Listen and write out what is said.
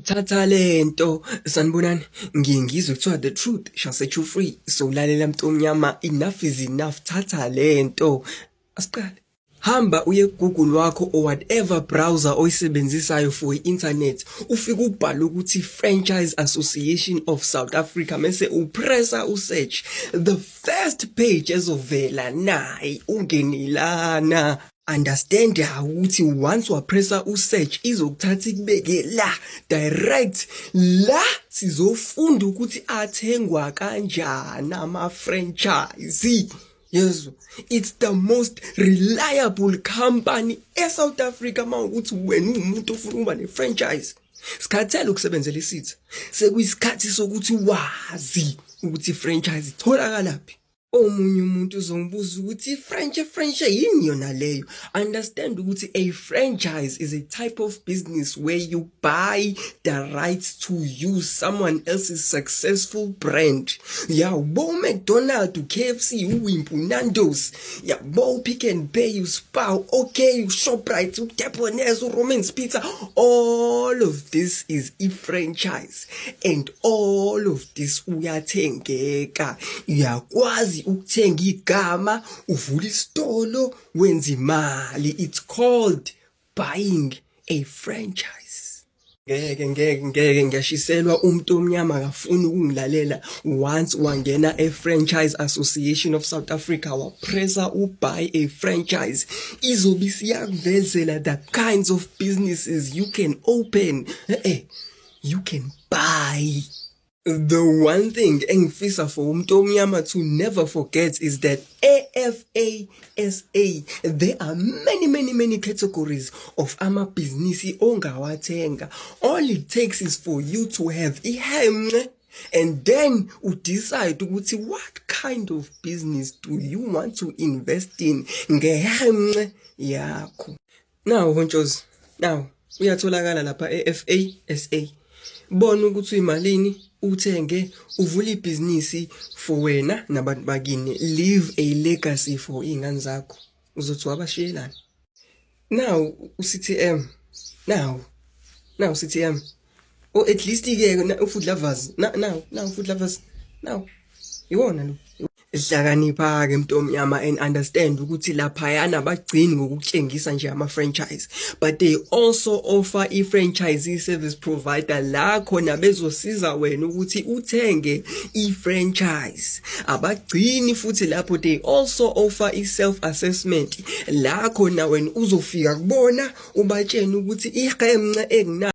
Thatha lento sanibonani ngizwe kuthiwa the truth shall set you free so lalela mntomnyama enough is enough thatha lento asiqale hamba uye Google wakho or whatever browser oyisebenzisayo for internet ufike ubhala ukuthi Franchise Association of South Africa mase upressa usearch the first page ezovela nayi ungenilana understand ukuthi once wapressa usearch izokuthatha ikubeke la direct la sizofunda ukuthi athengwa kanjani ama franchise. Yes, it's the most reliable company eSouth Africa mawukuthi wena umuntu ofuna ukuba ne-franchise. Sikhathele ukusebenzela isitha. Sekuyisikhathi sokuthi wazi ukuthi franchise itholakalapi. Omunye umuntu uzongibuza ukuthi franchise yini yona leyo. Understand ukuthi a franchise is a type of business where you buy the rights to use someone else's successful brand. Yabo McDonald's, KFC, uWimpu, Nando's, yabo Pick n Pay, Spar, OK, Shoprite, Deponez, Roman's Pizza. All of this is a franchise, and all of this uyathengeka. Uyakwazi ukuthenga igama uvula isitolo wenza imali. It's called buying a franchise. Ngeke ngashiselwa umuntu omnyama akafuni ukungilalela. Once wangena Franchise Association of South Africa wapressa ubuy a franchise izobe siyakuvezela the kinds of businesses you can open. You can buy. The one thing engifisa for umuntu omnyama to never forget is that AFASA, there are many categories of amabhizinisi ongawathenga. All it takes is for you to have ihembe and then you decide ukuthi what kind of business do you want to invest in ngehembe yakho. Now honchos, now uyatholakala lapha AFASA. Bona ukuthi imalini uthenge uvula ibhizinisi for wena nabantu bakini. Leave a legacy for ingane zakho uzothi wabashiyelana. Now uCTM now CTM or at least ke food lovers now food lovers now iwona lo Hlakanipha ke mntomnyama and understand ukuthi lapha yana bagcini ngokutshengisa nje ama franchise, but they also offer a franchise service provider la khona bezosiza wena ukuthi uthenge I franchise. Abagcini futhi lapho they also offer a self assessment la khona wena uzofika kubona ubatshena ukuthi ihemnce engina